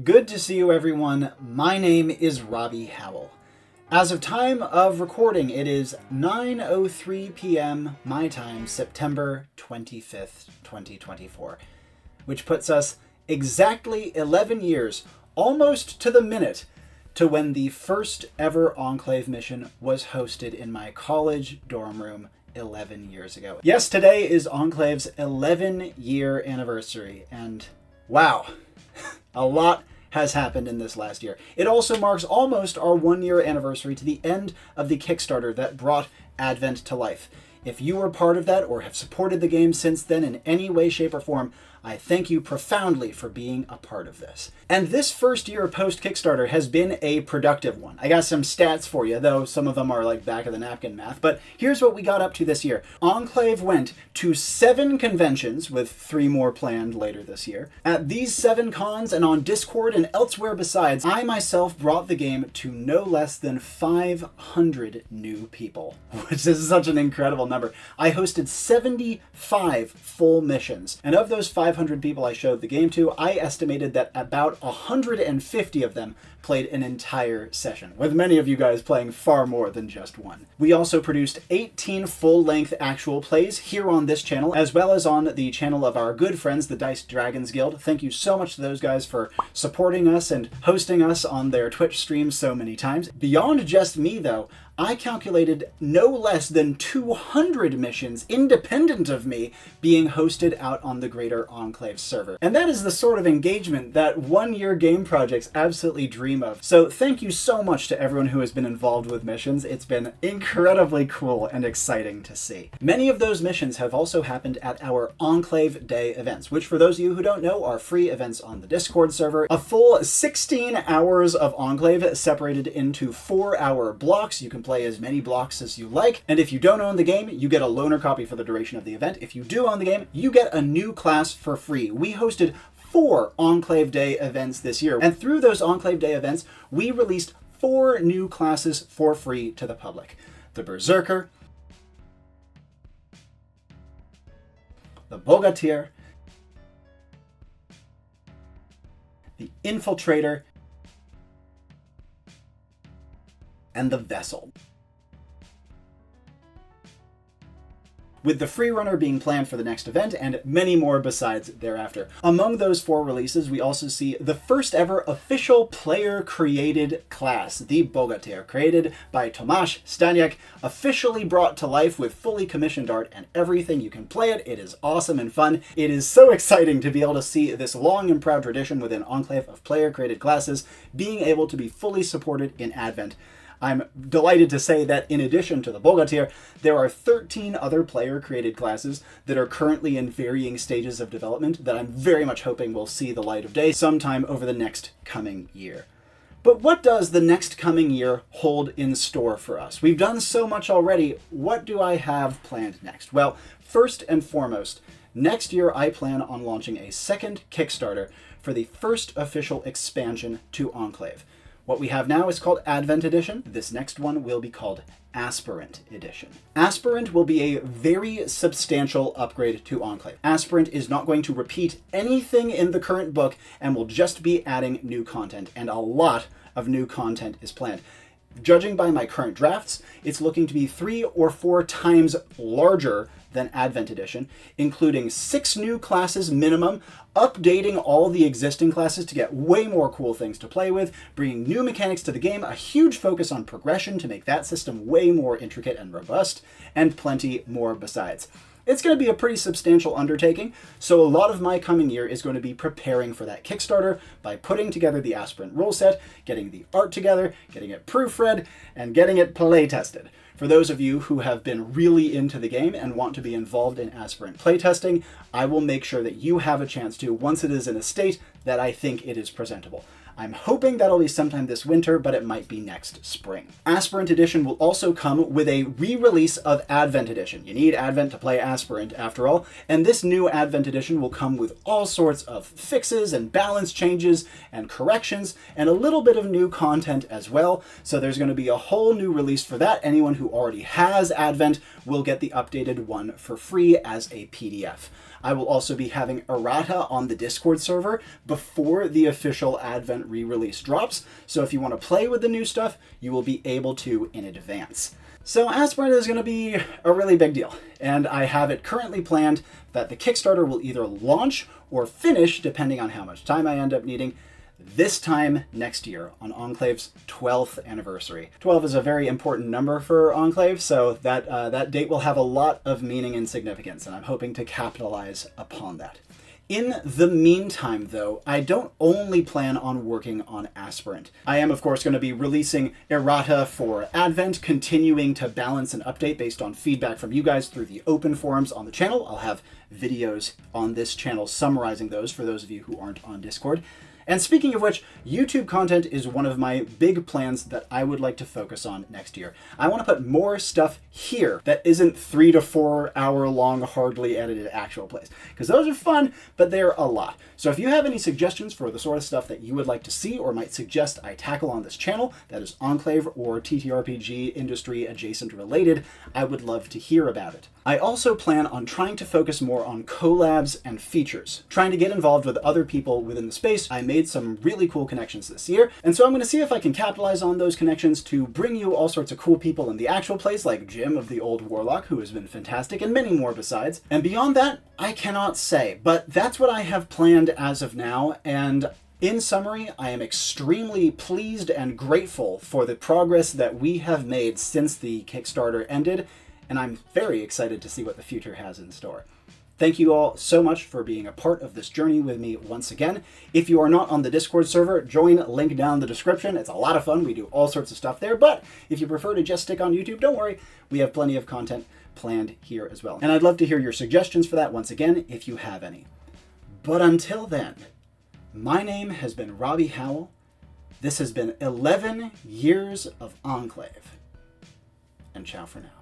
Good to see you, everyone. My name is Robbie Howell. As of time of recording, it is 9:03 p.m. my time, September 25th, 2024, which puts us exactly 11 years, almost to the minute, to when the first ever Enclave mission was hosted in my college dorm room 11 years ago. Yes, today is Enclave's 11-year anniversary, and wow, a lot has happened in this last year. It also marks almost our 1-year anniversary to the end of the Kickstarter that brought Advent to life. If you were part of that or have supported the game since then in any way, shape, or form, I thank you profoundly for being a part of this. And this first year post-Kickstarter has been a productive one. I got some stats for you, though some of them are like back-of-the-napkin math, but here's what we got up to this year. Enclave went to 7 conventions, with 3 more planned later this year. At these 7 cons and on Discord and elsewhere besides, I myself brought the game to no less than 500 new people, which is such an incredible number. I hosted 75 full missions, and of those 500 people I showed the game to, I estimated that about 150 of them played an entire session, with many of you guys playing far more than just one. We also produced 18 full-length actual plays here on this channel, as well as on the channel of our good friends, the Dice Dragons Guild. Thank you so much to those guys for supporting us and hosting us on their Twitch streams so many times. Beyond just me, though, I calculated no less than 200 missions independent of me being hosted out on the greater Enclave server. And that is the sort of engagement that one-year game projects absolutely dream of. So thank you so much to everyone who has been involved with missions. It's been incredibly cool and exciting to see. Many of those missions have also happened at our Enclave Day events, which for those of you who don't know are free events on the Discord server. A full 16 hours of Enclave separated into 4-hour blocks. You can play as many blocks as you like, and if you don't own the game, you get a loaner copy for the duration of the event. If you do own the game, you get a new class for free. We hosted 4 Enclave Day events this year, and through those Enclave Day events, we released 4 new classes for free to the public. The Berserker, the Bogatyr, the Infiltrator, and the Vessel, with the Freerunner being planned for the next event, and many more besides thereafter. Among those 4 releases, we also see the first ever official player-created class, the Bogatyr, created by Tomasz Staniak, officially brought to life with fully commissioned art and everything. You can play it. It is awesome and fun. It is so exciting to be able to see this long and proud tradition within Enclave of player-created classes being able to be fully supported in Advent. I'm delighted to say that in addition to the Bogatyr, there are 13 other player-created classes that are currently in varying stages of development that I'm very much hoping will see the light of day sometime over the next coming year. But what does the next coming year hold in store for us? We've done so much already. What do I have planned next? Well, first and foremost, next year I plan on launching a second Kickstarter for the first official expansion to Enclave. What we have now is called Advent Edition. This next one will be called Aspirant Edition. Aspirant will be a very substantial upgrade to Enclave. Aspirant is not going to repeat anything in the current book and will just be adding new content, and a lot of new content is planned. Judging by my current drafts, it's looking to be 3 or 4 times larger than Advent Edition, including 6 new classes minimum, updating all the existing classes to get way more cool things to play with, bringing new mechanics to the game, a huge focus on progression to make that system way more intricate and robust, and plenty more besides. It's going to be a pretty substantial undertaking, so a lot of my coming year is going to be preparing for that Kickstarter by putting together the Aspirant rule set, getting the art together, getting it proofread, and getting it play-tested. For those of you who have been really into the game and want to be involved in Aspirant playtesting, I will make sure that you have a chance to once it is in a state that I think it is presentable. I'm hoping that'll be sometime this winter, but it might be next spring. Aspirant Edition will also come with a re-release of Advent Edition. You need Advent to play Aspirant, after all, and this new Advent Edition will come with all sorts of fixes and balance changes and corrections, and a little bit of new content as well. So there's going to be a whole new release for that. Anyone who already has Advent will get the updated one for free as a PDF. I will also be having errata on the Discord server before the official Advent re-release drops, so if you want to play with the new stuff, you will be able to in advance. So Aspirant is going to be a really big deal, and I have it currently planned that the Kickstarter will either launch or finish, depending on how much time I end up needing, this time next year on Enclave's 12th anniversary. 12 is a very important number for Enclave, so that date will have a lot of meaning and significance, and I'm hoping to capitalize upon that. In the meantime, though, I don't only plan on working on Aspirant. I am, of course, going to be releasing errata for Advent, continuing to balance and update based on feedback from you guys through the open forums on the channel. I'll have videos on this channel summarizing those for those of you who aren't on Discord. And speaking of which, YouTube content is one of my big plans that I would like to focus on next year. I want to put more stuff here that isn't 3 to 4 hour long, hardly edited actual plays, because those are fun, but they're a lot. So if you have any suggestions for the sort of stuff that you would like to see or might suggest I tackle on this channel, that is Enclave or TTRPG industry adjacent related, I would love to hear about it. I also plan on trying to focus more on collabs and features, trying to get involved with other people within the space. I made some really cool connections this year, and so I'm going to see if I can capitalize on those connections to bring you all sorts of cool people in the actual place, like Jim of the Old Warlock, who has been fantastic, and many more besides. And beyond that, I cannot say, but that's what I have planned as of now, and in summary, I am extremely pleased and grateful for the progress that we have made since the Kickstarter ended, and I'm very excited to see what the future has in store. Thank you all so much for being a part of this journey with me once again. If you are not on the Discord server, join, link down in the description. It's a lot of fun. We do all sorts of stuff there, but if you prefer to just stick on YouTube, don't worry. We have plenty of content planned here as well. And I'd love to hear your suggestions for that once again, if you have any. But until then, my name has been Robbie Howell. This has been 11 Years of Enclave. And ciao for now.